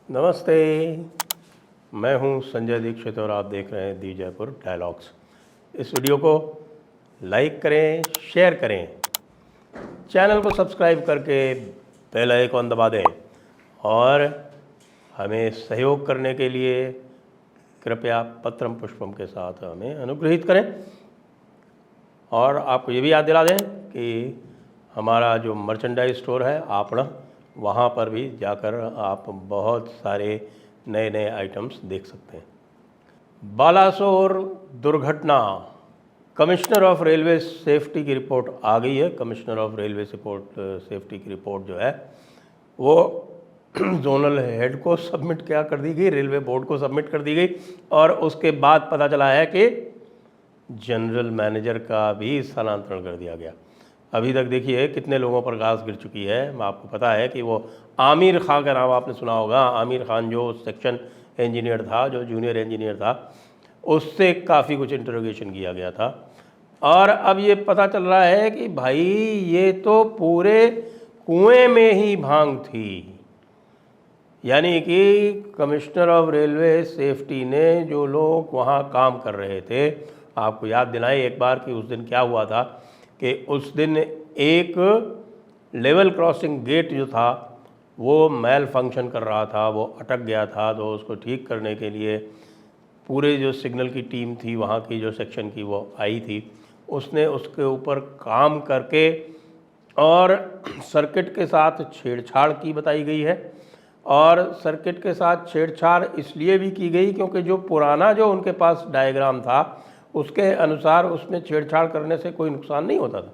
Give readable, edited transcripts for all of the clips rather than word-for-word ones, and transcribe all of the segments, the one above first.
नमस्ते, मैं हूं संजय दीक्षित और आप देख रहे हैं दी जयपुर डायलॉग्स। इस वीडियो को लाइक करें, शेयर करें, चैनल को सब्सक्राइब करके बेल आइकॉन दबा दें और हमें सहयोग करने के लिए कृपया पत्रम पुष्पम के साथ हमें अनुग्रहित करें। और आपको ये भी याद दिला दें कि हमारा जो मर्चेंडाइज स्टोर है आपना, वहाँ पर भी जाकर आप बहुत सारे नए नए आइटम्स देख सकते हैं। बालासोर दुर्घटना, कमिश्नर ऑफ रेलवे सेफ्टी की रिपोर्ट आ गई है। कमिश्नर ऑफ रेलवे सेफ्टी की रिपोर्ट जो है वो जोनल हेड को सबमिट क्या कर दी गई, रेलवे बोर्ड को सबमिट कर दी गई। और उसके बाद पता चला है कि जनरल मैनेजर का भी स्थानांतरण कर दिया गया। अभी तक देखिए कितने लोगों पर घास गिर चुकी है। आपको पता है कि वो आमिर खान का नाम आपने सुना होगा। आमिर खान जो सेक्शन इंजीनियर था, जो जूनियर इंजीनियर था, उससे काफ़ी कुछ इंटरोगेशन किया गया था। और अब ये पता चल रहा है कि भाई ये तो पूरे कुएं में ही भांग थी। यानी कि कमिश्नर ऑफ रेलवे सेफ्टी ने जो लोग वहाँ काम कर रहे थे, आपको याद दिलाएं एक बार कि उस दिन क्या हुआ था कि उस दिन एक लेवल क्रॉसिंग गेट जो था वो मैल फंक्शन कर रहा था, वो अटक गया था। तो उसको ठीक करने के लिए पूरे जो सिग्नल की टीम थी वहाँ की, जो सेक्शन की, वो आई थी। उसने उसके ऊपर काम करके और सर्किट के साथ छेड़छाड़ की बताई गई है। और सर्किट के साथ छेड़छाड़ इसलिए भी की गई क्योंकि जो पुराना जो उनके पास डायग्राम था उसके अनुसार उसमें छेड़छाड़ करने से कोई नुकसान नहीं होता था।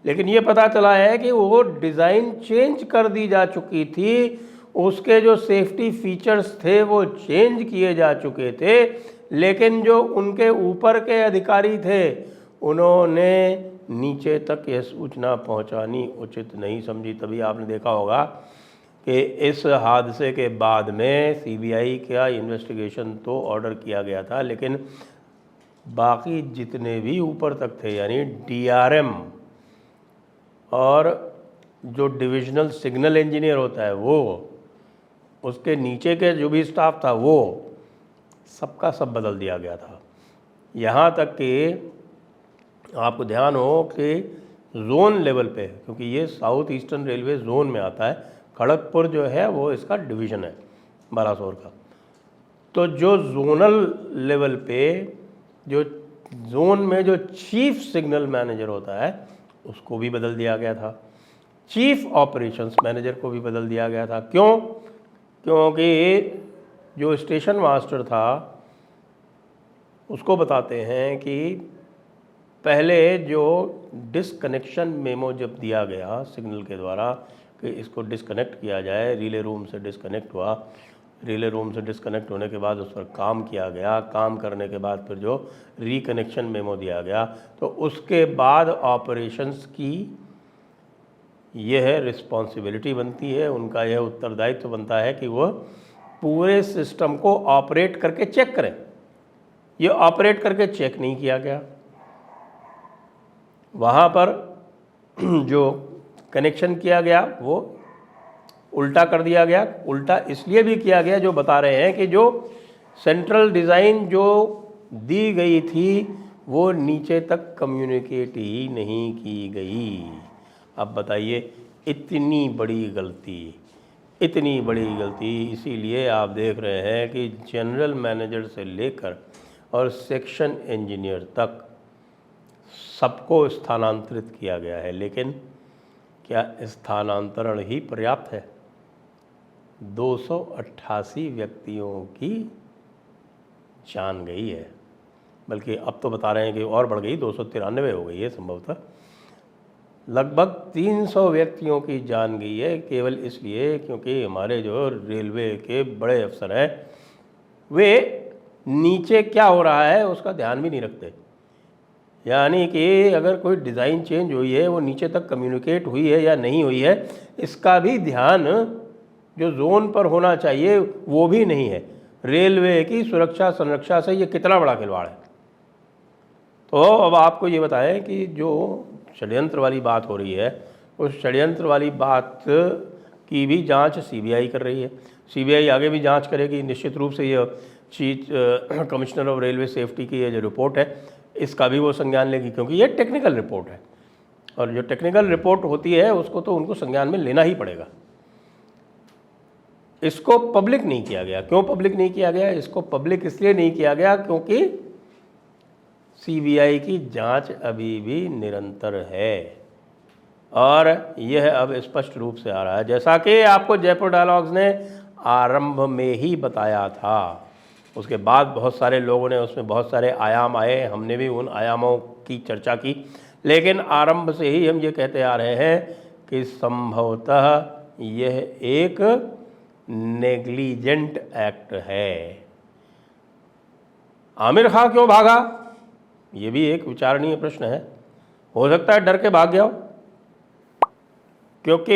लेकिन ये पता चला है कि वो डिज़ाइन चेंज कर दी जा चुकी थी, उसके जो सेफ्टी फीचर्स थे वो चेंज किए जा चुके थे। लेकिन जो उनके ऊपर के अधिकारी थे उन्होंने नीचे तक ये सूचना पहुंचानी उचित नहीं समझी। तभी आपने देखा होगा कि इस हादसे के बाद में सीबीआई का इन्वेस्टिगेशन तो ऑर्डर किया गया था, लेकिन बाकी जितने भी ऊपर तक थे, यानी डीआरएम और जो डिविजनल सिग्नल इंजीनियर होता है वो, उसके नीचे के जो भी स्टाफ था वो सबका सब बदल दिया गया था। यहाँ तक कि आपको ध्यान हो कि जोन लेवल पे, क्योंकि ये साउथ ईस्टर्न रेलवे जोन में आता है, खड़गपुर जो है वो इसका डिवीज़न है बालासोर का। तो जो जोनल लेवल पे, जो जोन में जो चीफ सिग्नल मैनेजर होता है उसको भी बदल दिया गया था। चीफ ऑपरेशंस मैनेजर को भी बदल दिया गया था। क्यों? क्योंकि जो स्टेशन मास्टर था उसको बताते हैं कि पहले जो डिसकनेक्शन मेमो जब दिया गया सिग्नल के द्वारा कि इसको डिसकनेक्ट किया जाए, रिले रूम से डिसकनेक्ट हुआ। रिले रूम से डिसकनेक्ट होने के बाद उस पर काम किया गया। काम करने के बाद फिर जो रिकनेक्शन मेमो दिया गया, तो उसके बाद ऑपरेशंस की यह रिस्पॉन्सिबिलिटी बनती है, उनका यह उत्तरदायित्व बनता है कि वह पूरे सिस्टम को ऑपरेट करके चेक करें। ये ऑपरेट करके चेक नहीं किया गया। वहाँ पर जो कनेक्शन किया गया वो उल्टा कर दिया गया। उल्टा इसलिए भी किया गया, जो बता रहे हैं कि जो सेंट्रल डिज़ाइन जो दी गई थी वो नीचे तक कम्युनिकेट ही नहीं की गई। अब बताइए, इतनी बड़ी गलती, इतनी बड़ी गलती। इसीलिए आप देख रहे हैं कि जनरल मैनेजर से लेकर और सेक्शन इंजीनियर तक सबको स्थानांतरित किया गया है। लेकिन क्या स्थानांतरण ही पर्याप्त है? 288 व्यक्तियों की जान गई है, बल्कि अब तो बता रहे हैं कि और बढ़ गई, 293 हो गई है संभवतः। लगभग 300 व्यक्तियों की जान गई है केवल इसलिए क्योंकि हमारे जो रेलवे के बड़े अफसर हैं वे नीचे क्या हो रहा है उसका ध्यान भी नहीं रखते। यानी कि अगर कोई डिज़ाइन चेंज हुई है, वो नीचे तक कम्युनिकेट हुई है या नहीं हुई है, इसका भी ध्यान जो जोन पर होना चाहिए वो भी नहीं है। रेलवे की सुरक्षा संरक्षा से ये कितना बड़ा खिलवाड़ है। तो अब आपको ये बताएं कि जो षड्यंत्र वाली बात हो रही है, उस षड्यंत्र वाली बात की भी जांच सीबीआई कर रही है। सीबीआई आगे भी जांच करेगी निश्चित रूप से। ये chief commissioner of railway safety की ये जो रिपोर्ट है इसका भी वो संज्ञान लेगी, क्योंकि ये टेक्निकल रिपोर्ट है और जो टेक्निकल रिपोर्ट होती है उसको तो उनको संज्ञान में लेना ही पड़ेगा। इसको पब्लिक नहीं किया गया। क्यों पब्लिक नहीं किया गया? इसको पब्लिक इसलिए नहीं किया गया क्योंकि सीबीआई की जांच अभी भी निरंतर है और यह अब स्पष्ट रूप से आ रहा है, जैसा कि आपको जयपुर डायलॉग्स ने आरंभ में ही बताया था। उसके बाद बहुत सारे लोगों ने उसमें बहुत सारे आयाम आए, हमने भी उन आयामों की चर्चा की, लेकिन आरंभ से ही हम ये कहते आ रहे हैं कि संभवतः यह एक नेग्लिजेंट एक्ट है। आमिर खान क्यों भागा? ये भी एक विचारणीय प्रश्न है। हो सकता है डर के भाग गया हो, क्योंकि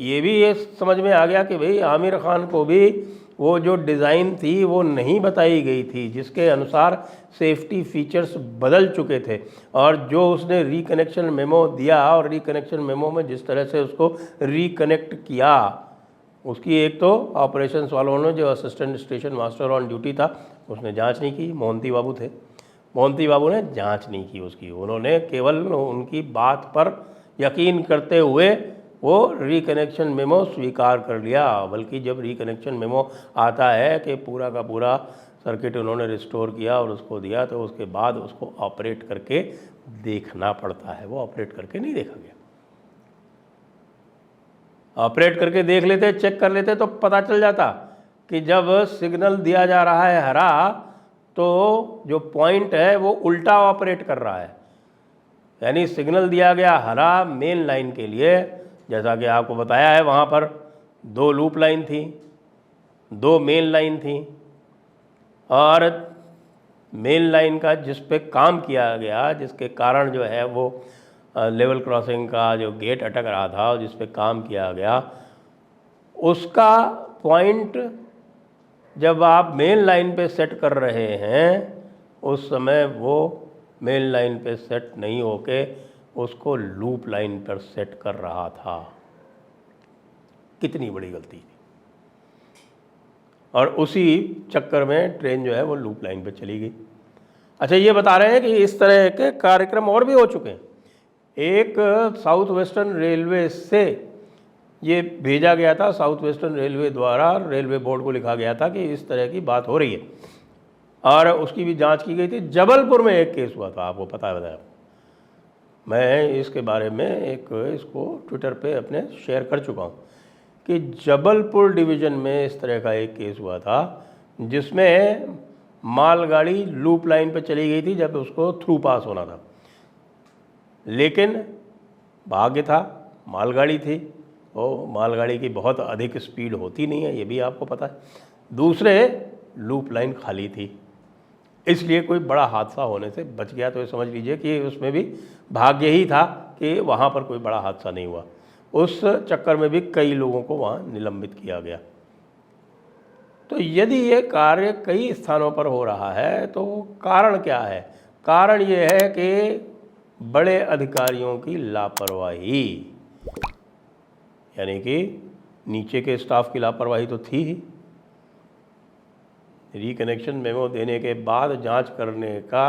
ये भी ये समझ में आ गया कि भाई आमिर खान को भी वो जो डिज़ाइन थी वो नहीं बताई गई थी, जिसके अनुसार सेफ्टी फीचर्स बदल चुके थे, और जो उसने रिकनेक्शन मेमो दिया और रिकनेक्शन मेमो में जिस तरह से उसको रिकनेक्ट किया, उसकी एक तो ऑपरेशंस वालों ने, जो assistant station master on duty था, उसने जांच नहीं की। मोहंती बाबू थे, मोहंती बाबू ने जांच नहीं की उसकी। उन्होंने केवल उनकी बात पर यकीन करते हुए वो रिकनेक्शन मेमो स्वीकार कर लिया। बल्कि जब रिकनेक्शन मेमो आता है कि पूरा का पूरा सर्किट उन्होंने रिस्टोर किया और उसको दिया, तो उसके बाद उसको ऑपरेट करके देखना पड़ता है। वो ऑपरेट करके नहीं देखा गया। ऑपरेट करके देख लेते, चेक कर लेते तो पता चल जाता कि जब सिग्नल दिया जा रहा है हरा, तो जो पॉइंट है वो उल्टा ऑपरेट कर रहा है। यानी सिग्नल दिया गया हरा मेन लाइन के लिए, जैसा कि आपको बताया है, वहाँ पर 2 लूप लाइन थी, 2 मेन लाइन थी, और मेन लाइन का जिस पे काम किया गया, जिसके कारण जो है वो लेवल क्रॉसिंग का जो गेट अटक रहा था, जिस पे काम किया गया, उसका पॉइंट जब आप मेन लाइन पे सेट कर रहे हैं, उस समय वो मेन लाइन पे सेट नहीं होके उसको लूप लाइन पर सेट कर रहा था। कितनी बड़ी गलती थी। और उसी चक्कर में ट्रेन जो है वो लूप लाइन पे चली गई। अच्छा, ये बता रहे हैं कि इस तरह के कार्यक्रम और भी हो चुके हैं। एक साउथ वेस्टर्न रेलवे से ये भेजा गया था, साउथ वेस्टर्न रेलवे द्वारा रेलवे बोर्ड को लिखा गया था कि इस तरह की बात हो रही है, और उसकी भी जांच की गई थी। जबलपुर में एक केस हुआ था, आपको पता है, बताया मैं इसके बारे में इसको ट्विटर पे अपने शेयर कर चुका हूँ कि जबलपुर डिवीज़न में इस तरह का एक केस हुआ था, जिसमें मालगाड़ी लूप लाइन पे चली गई थी जब उसको थ्रू पास होना था, लेकिन भाग्य था मालगाड़ी थी, वो मालगाड़ी की बहुत अधिक स्पीड होती नहीं है, ये भी आपको पता है। दूसरे लूप लाइन खाली थी, इसलिए कोई बड़ा हादसा होने से बच गया। तो ये समझ लीजिए कि उसमें भी भाग्य ही था कि वहाँ पर कोई बड़ा हादसा नहीं हुआ। उस चक्कर में भी कई लोगों को वहाँ निलंबित किया गया। तो यदि ये कार्य कई स्थानों पर हो रहा है तो कारण क्या है? कारण ये है कि बड़े अधिकारियों की लापरवाही, यानी कि नीचे के स्टाफ की लापरवाही तो थी ही। रिकनेक्शन मेमो देने के बाद जांच करने का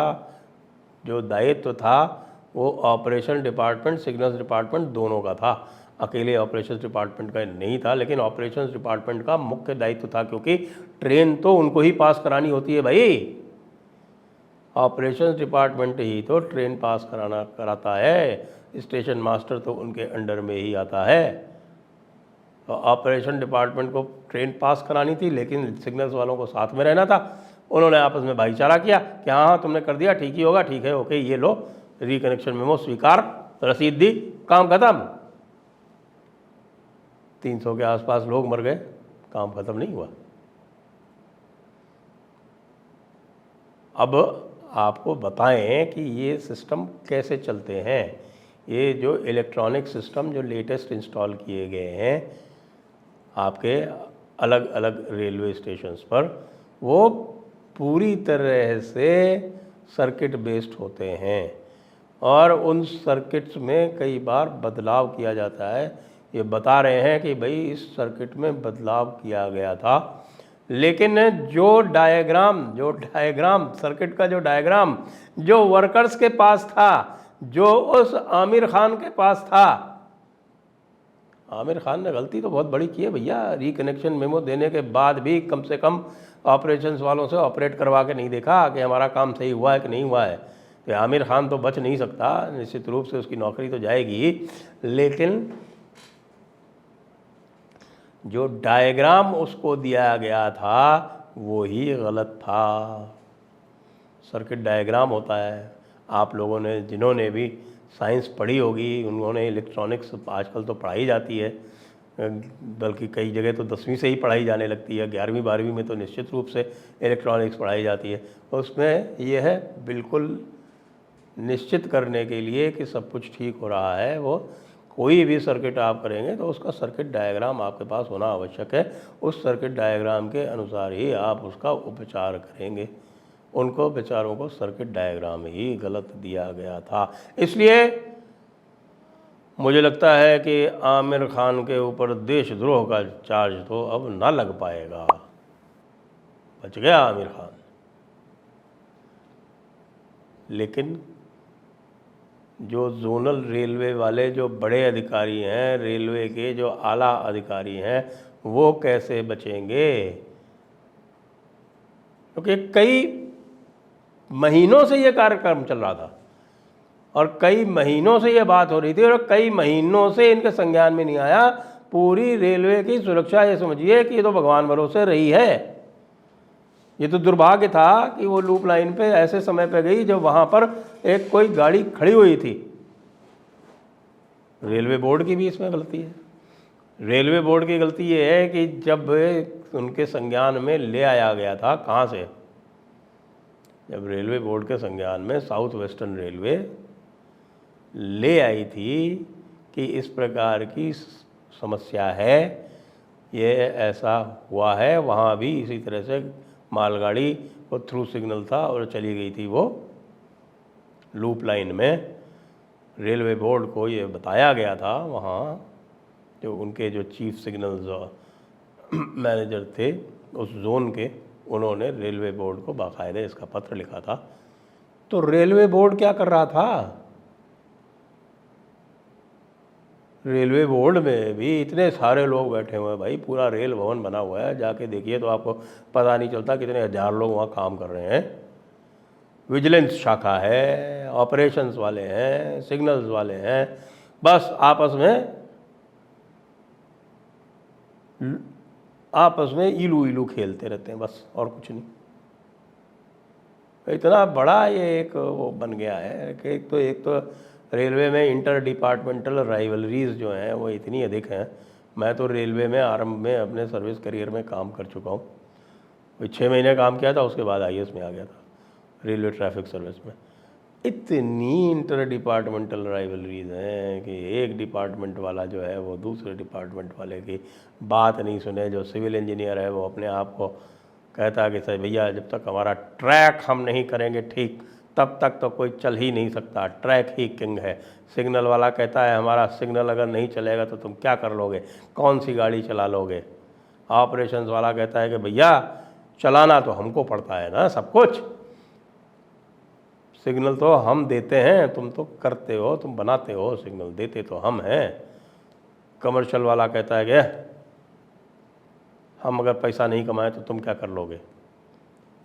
जो दायित्व था वो ऑपरेशन डिपार्टमेंट, सिग्नल्स डिपार्टमेंट दोनों का था, अकेले ऑपरेशंस डिपार्टमेंट का नहीं था। लेकिन ऑपरेशंस डिपार्टमेंट का मुख्य दायित्व था, क्योंकि ट्रेन तो उनको ही पास करानी होती है भाई। ऑपरेशंस डिपार्टमेंट ही तो ट्रेन पास कराता है, स्टेशन मास्टर तो उनके अंडर में ही आता है। तो ऑपरेशन डिपार्टमेंट को ट्रेन पास करानी थी, लेकिन सिग्नल्स वालों को साथ में रहना था। उन्होंने आपस में भाईचारा किया कि हाँ तुमने कर दिया, ठीक ही होगा, ठीक है, ओके, ये लो रिकनेक्शन मेमो स्वीकार, रसीद दी, काम खत्म। 300 के आसपास लोग मर गए, काम खत्म नहीं हुआ। अब आपको बताएं कि ये सिस्टम कैसे चलते हैं। ये जो इलेक्ट्रॉनिक सिस्टम जो लेटेस्ट इंस्टॉल किए गए हैं आपके अलग अलग रेलवे स्टेशंस पर, वो पूरी तरह से सर्किट बेस्ड होते हैं, और उन सर्किट्स में कई बार बदलाव किया जाता है ये बता रहे हैं कि भाई इस सर्किट में बदलाव किया गया था, लेकिन जो डायग्राम सर्किट का जो डायग्राम जो वर्कर्स के पास था, जो उस आमिर खान के पास था, आमिर खान ने गलती तो बहुत बड़ी की है भैया, रिकनेक्शन मेमो देने के बाद भी कम से कम ऑपरेशंस वालों से ऑपरेट करवा के नहीं देखा कि हमारा काम सही हुआ है कि नहीं हुआ है। तो आमिर खान तो बच नहीं सकता, निश्चित रूप से उसकी नौकरी तो जाएगी, लेकिन जो डायग्राम उसको दिया गया था वो ही गलत था। सर्किट डायग्राम होता है, आप लोगों ने जिन्होंने भी साइंस पढ़ी होगी उन्होंने इलेक्ट्रॉनिक्स आजकल तो पढ़ाई जाती है, बल्कि कई जगह तो 10वीं से ही पढ़ाई जाने लगती है, 11वीं 12वीं में तो निश्चित रूप से इलेक्ट्रॉनिक्स पढ़ाई जाती है। उसमें यह है बिल्कुल निश्चित करने के लिए कि सब कुछ ठीक हो रहा है, वो कोई भी सर्किट आप करेंगे तो उसका सर्किट डायग्राम आपके पास होना आवश्यक है। उस सर्किट डायग्राम के अनुसार ही आप उसका उपचार करेंगे। उनको बेचारों को सर्किट डायग्राम ही गलत दिया गया था, इसलिए मुझे लगता है कि आमिर खान के ऊपर देशद्रोह का चार्ज तो अब ना लग पाएगा। बच गया आमिर खान। लेकिन जो जोनल रेलवे वाले जो बड़े अधिकारी हैं, रेलवे के जो आला अधिकारी हैं, वो कैसे बचेंगे? क्योंकि कई महीनों से ये कार्यक्रम चल रहा था और कई महीनों से ये बात हो रही थी और कई महीनों से इनके संज्ञान में नहीं आया। पूरी रेलवे की सुरक्षा ये समझिए कि ये तो भगवान भरोसे रही है। ये तो दुर्भाग्य था कि वो लूप लाइन पे ऐसे समय पे गई जब वहाँ पर एक कोई गाड़ी खड़ी हुई थी। रेलवे बोर्ड की भी इसमें गलती है। रेलवे बोर्ड की गलती ये है कि जब उनके संज्ञान में ले आया गया था, कहाँ से? जब रेलवे बोर्ड के संज्ञान में साउथ वेस्टर्न रेलवे ले आई थी कि इस प्रकार की समस्या है, ये ऐसा हुआ है, वहाँ भी इसी तरह से मालगाड़ी को थ्रू सिग्नल था और चली गई थी वो लूप लाइन में। रेलवे बोर्ड को ये बताया गया था, वहाँ जो उनके जो चीफ सिग्नल मैनेजर थे उस जोन के, उन्होंने रेलवे बोर्ड को बाकायदे इसका पत्र लिखा था। तो रेलवे बोर्ड क्या कर रहा था? रेलवे बोर्ड में भी इतने सारे लोग बैठे हुए हैं भाई, पूरा रेल भवन बना हुआ है, जाके देखिए तो आपको पता नहीं चलता कितने हजार लोग वहाँ काम कर रहे हैं। विजिलेंस शाखा है, ऑपरेशंस वाले हैं, सिग्नल्स वाले हैं, बस आपस में इलू इलू खेलते रहते हैं बस, और कुछ नहीं। इतना बड़ा ये एक वो बन गया है कि एक तो रेलवे में इंटर डिपार्टमेंटल राइवलरीज जो हैं वो इतनी अधिक हैं। मैं तो रेलवे में आरंभ में अपने सर्विस करियर में काम कर चुका हूँ। 6 महीने काम किया था, उसके बाद IAS में आ गया था, रेलवे ट्रैफिक सर्विस में। इतनी इंटर डिपार्टमेंटल राइवलरीज हैं कि एक डिपार्टमेंट वाला जो है वो दूसरे डिपार्टमेंट वाले की बात नहीं सुने। जो सिविल इंजीनियर है वो अपने आप को कहता है कि सर भैया जब तक हमारा ट्रैक हम नहीं करेंगे ठीक, तब तक तो कोई चल ही नहीं सकता, ट्रैक ही किंग है। सिग्नल वाला कहता है हमारा सिग्नल अगर नहीं चलेगा तो तुम क्या कर लोगे, कौन सी गाड़ी चला लोगे। ऑपरेशंस वाला कहता है कि भैया चलाना तो हमको पड़ता है ना सब कुछ, सिग्नल तो हम देते हैं, तुम तो करते हो, तुम बनाते हो, सिग्नल देते तो हम हैं। कमर्शियल वाला कहता है कि हम अगर पैसा नहीं कमाए तो तुम क्या कर लोगे।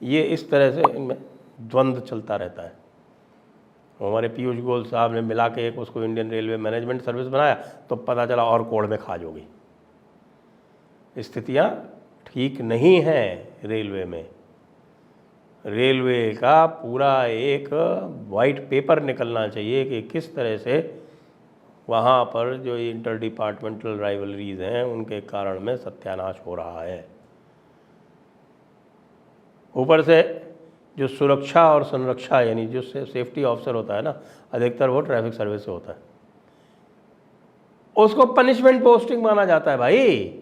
ये इस तरह से इनमें द्वंद्व चलता रहता है। हमारे पीयूष गोयल साहब ने मिला के एक उसको इंडियन रेलवे मैनेजमेंट सर्विस बनाया तो पता चला और कोड़ में खा जोगी। स्थितियाँ ठीक नहीं हैं रेलवे में। रेलवे का पूरा एक वाइट पेपर निकलना चाहिए कि किस तरह से वहाँ पर जो इंटर डिपार्टमेंटल राइवलरीज हैं उनके कारण में सत्यानाश हो रहा है। ऊपर से जो सुरक्षा और संरक्षा यानी जो सेफ्टी ऑफिसर होता है ना, अधिकतर वो ट्रैफिक सर्विस से होता है, उसको पनिशमेंट पोस्टिंग माना जाता है भाई।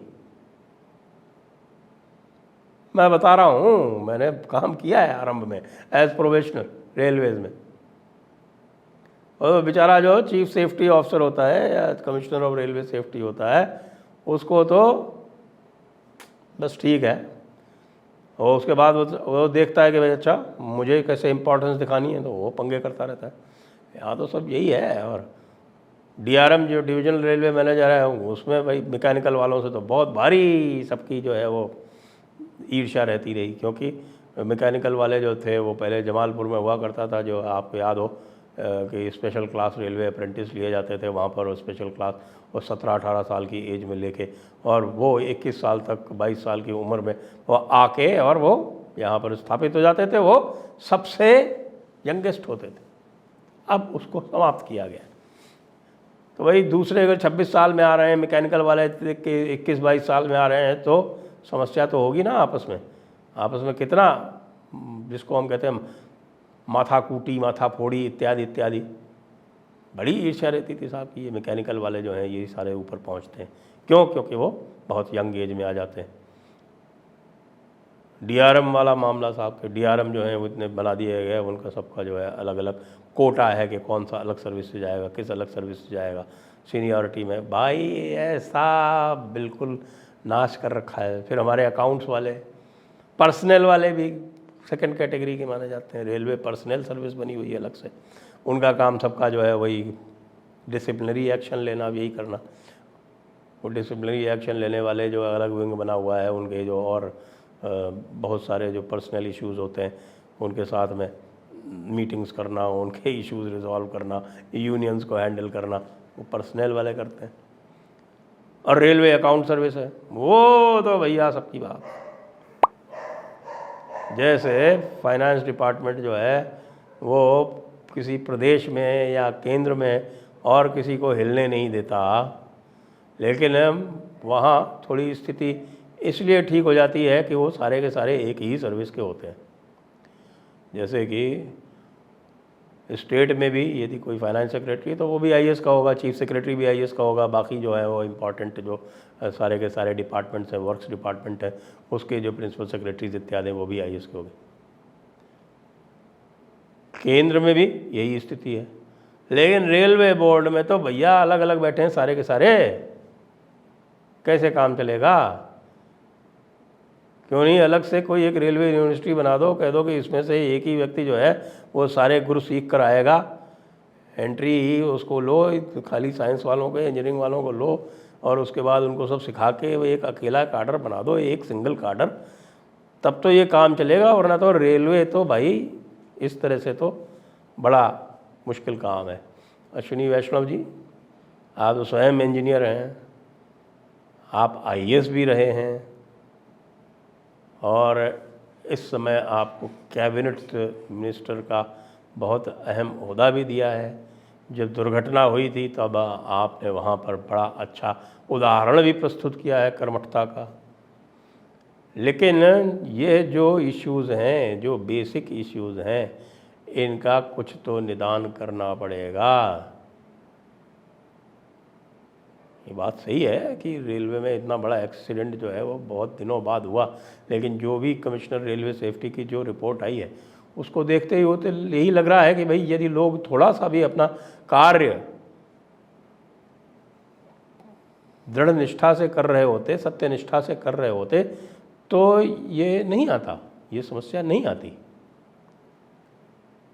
मैं बता रहा हूँ, मैंने काम किया है आरंभ में एज प्रोबेशनर रेलवेज में। और बेचारा जो चीफ सेफ्टी ऑफिसर होता है या कमिश्नर ऑफ रेलवे सेफ्टी होता है, उसको तो बस ठीक है, और उसके बाद वो देखता है कि भाई अच्छा मुझे कैसे इंपॉर्टेंस दिखानी है, तो वो पंगे करता रहता है। यहाँ तो सब यही है। और डीआरएम जो डिविजनल रेलवे मैनेजर है, उसमें भाई मैकेनिकल वालों से तो बहुत भारी सबकी जो है वो ईर्ष्या रहती रही, क्योंकि मैकेनिकल वाले जो थे वो पहले जमालपुर में हुआ करता था, जो आपको याद हो कि स्पेशल क्लास रेलवे अप्रेंटिस लिए जाते थे वहाँ पर, वो स्पेशल क्लास और 17-18 साल की एज में लेके, और वो 21 साल तक 22 साल की उम्र में वो आके और वो यहाँ पर स्थापित हो जाते थे, वो सबसे यंगेस्ट होते थे। अब उसको समाप्त किया गया। तो वही दूसरे अगर 26 साल में आ रहे हैं मैकेनिकल वाले के 21-22 साल में आ रहे हैं, तो समस्या तो होगी ना आपस में कितना, जिसको हम कहते हैं माथा कूटी, माथा फोड़ी इत्यादि इत्यादि, बड़ी ईर्ष्या रहती थी साहब की। ये मैकेनिकल वाले जो हैं ये सारे ऊपर पहुंचते हैं, क्यों? क्योंकि वो बहुत यंग एज में आ जाते हैं। डीआरएम वाला मामला साहब के, डीआरएम जो हैं वो इतने बना दिए गए, उनका सबका जो है अलग अलग कोटा है कि कौन सा अलग सर्विस से जाएगा, किस अलग सर्विस से जाएगा, सीनियरिटी में। भाई ऐसा बिल्कुल नाश कर रखा है। फिर हमारे अकाउंट्स वाले, पर्सनल वाले भी सेकंड कैटेगरी के माने जाते हैं। रेलवे पर्सनल सर्विस बनी हुई है अलग से, उनका काम सबका जो है वही डिसिप्लिनरी एक्शन लेना, यही करना। वो डिसिप्लिनरी एक्शन लेने वाले जो अलग विंग बना हुआ है, उनके जो और बहुत सारे जो पर्सनल इश्यूज़ होते हैं उनके साथ में मीटिंग्स करना, उनके इश्यूज़ रिजॉल्व करना, यूनियंस को हैंडल करना, वो पर्सनल वाले करते हैं। और रेलवे अकाउंट सर्विस है, वो तो भैया सबकी बात। जैसे फाइनेंस डिपार्टमेंट जो है वो किसी प्रदेश में या केंद्र में और किसी को हिलने नहीं देता, लेकिन वहाँ थोड़ी स्थिति इसलिए ठीक हो जाती है कि वो सारे के सारे एक ही सर्विस के होते हैं। जैसे कि स्टेट में भी यदि कोई फाइनेंस सेक्रेटरी, तो वो भी आईएएस का होगा, चीफ सेक्रेटरी भी आईएएस का होगा, बाकी जो है वो इम्पॉर्टेंट जो सारे के सारे डिपार्टमेंट्स हैं, वर्क्स डिपार्टमेंट है, उसके जो प्रिंसिपल सेक्रेटरीज इत्यादि वो भी आईएएस के होंगे। केंद्र में भी यही स्थिति है। लेकिन रेलवे बोर्ड में तो भैया अलग अलग बैठे हैं सारे के सारे, कैसे काम चलेगा? क्यों नहीं अलग से कोई एक रेलवे यूनिवर्सिटी बना दो, कह दो कि इसमें से एक ही व्यक्ति जो है वो सारे गुरु सीख कर आएगा, एंट्री ही उसको लो, खाली साइंस वालों को, इंजीनियरिंग वालों को लो, और उसके बाद उनको सब सिखा के वो एक अकेला काडर बना दो, एक सिंगल काडर, तब तो ये काम चलेगा। वरना तो रेलवे तो भाई इस तरह से तो बड़ा मुश्किल काम है। अश्विनी वैष्णव जी, आप तो स्वयं इंजीनियर हैं, आप आईएएस भी रहे हैं, और इस समय आपको कैबिनेट मिनिस्टर का बहुत अहम ओहदा भी दिया है। जब दुर्घटना हुई थी तब आपने वहाँ पर बड़ा अच्छा उदाहरण भी प्रस्तुत किया है कर्मठता का। लेकिन ये जो इश्यूज़ हैं, जो बेसिक इश्यूज़ हैं, इनका कुछ तो निदान करना पड़ेगा। ये बात सही है कि रेलवे में इतना बड़ा एक्सीडेंट जो है वो बहुत दिनों बाद हुआ, लेकिन जो भी कमिश्नर रेलवे सेफ्टी की जो रिपोर्ट आई है उसको देखते ही होते यही लग रहा है कि भाई यदि लोग थोड़ा सा भी अपना कार्य दृढ़ निष्ठा से कर रहे होते, सत्य निष्ठा से कर रहे होते, तो ये नहीं आता, ये समस्या नहीं आती।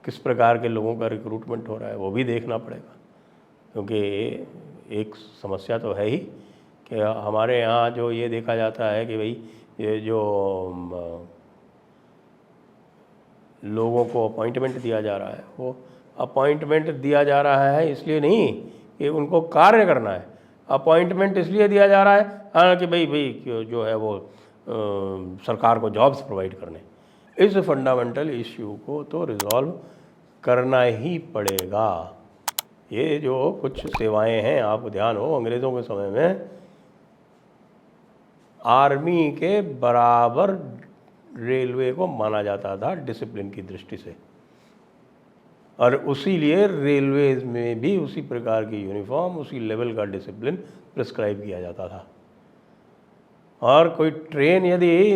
किस प्रकार के लोगों का रिक्रूटमेंट हो रहा है वो भी देखना पड़ेगा, क्योंकि एक समस्या तो है ही कि हमारे यहाँ जो ये देखा जाता है कि भाई ये जो लोगों को अपॉइंटमेंट दिया जा रहा है, वो अपॉइंटमेंट दिया जा रहा है इसलिए नहीं कि उनको कार्य करना है, अपॉइंटमेंट इसलिए दिया जा रहा है कि भाई जो है वो सरकार को जॉब्स प्रोवाइड करने। इस फंडामेंटल इश्यू को तो रिजॉल्व करना ही पड़ेगा। ये जो कुछ सेवाएं हैं, आपको ध्यान हो अंग्रेज़ों के समय में आर्मी के बराबर रेलवे को माना जाता था डिसिप्लिन की दृष्टि से, और उसी लिए रेलवे में भी उसी प्रकार की यूनिफॉर्म, उसी लेवल का डिसिप्लिन प्रिस्क्राइब किया जाता था। और कोई ट्रेन यदि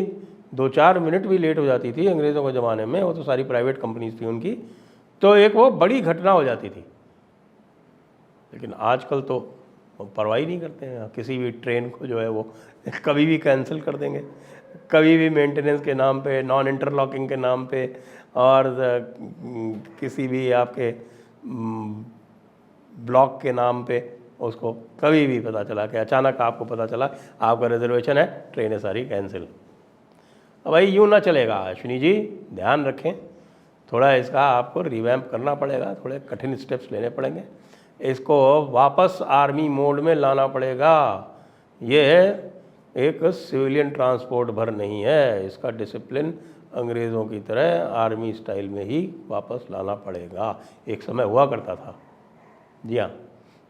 2-4 मिनट भी लेट हो जाती थी अंग्रेज़ों के ज़माने में, वो तो सारी प्राइवेट कंपनीज थी उनकी, तो एक वो बड़ी घटना हो जाती थी। लेकिन आजकल तो परवाह ही नहीं करते हैं, किसी भी ट्रेन को जो है वो कभी भी कैंसिल कर देंगे, कभी भी मेंटेनेंस के नाम पे, नॉन इंटरलॉकिंग के नाम पे, और किसी भी आपके ब्लॉक के नाम पे उसको कभी भी पता चला कि अचानक आपको पता चला आपका रिजर्वेशन है, ट्रेनें सारी कैंसिल। अब भाई यूँ ना चलेगा अश्विनी जी, ध्यान रखें, थोड़ा इसका आपको रिवैम्प करना पड़ेगा, थोड़े कठिन स्टेप्स लेने पड़ेंगे, इसको वापस आर्मी मोड में लाना पड़ेगा। ये एक सिविलियन ट्रांसपोर्ट भर नहीं है, इसका डिसिप्लिन अंग्रेज़ों की तरह आर्मी स्टाइल में ही वापस लाना पड़ेगा। एक समय हुआ करता था, जी हाँ,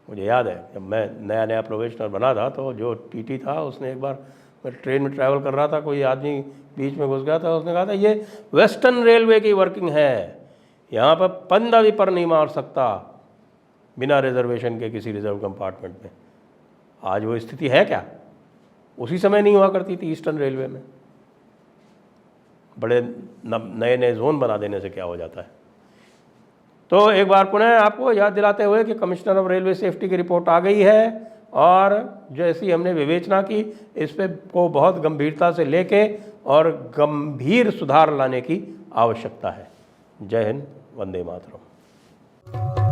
मुझे याद है जब मैं नया नया प्रोबेशनर बना था तो जो टीटी था उसने एक बार, मैं ट्रेन में ट्रैवल कर रहा था, कोई आदमी बीच में घुस गया था, उसने कहा था ये वेस्टर्न रेलवे की वर्किंग है, यहाँ पर पंदा भी पर नहीं मार सकता बिना रिजर्वेशन के किसी रिजर्व कंपार्टमेंट में। आज वो स्थिति है क्या? उसी समय नहीं हुआ करती थी ईस्टर्न रेलवे में। बड़े नए नए जोन बना देने से क्या हो जाता है। तो एक बार पुनः आपको याद दिलाते हुए कि कमिश्नर ऑफ रेलवे सेफ्टी की रिपोर्ट आ गई है, और जैसी हमने विवेचना की, इस पे को बहुत गंभीरता से लेके और गंभीर सुधार लाने की आवश्यकता है। जय हिंद, वंदे मातरम।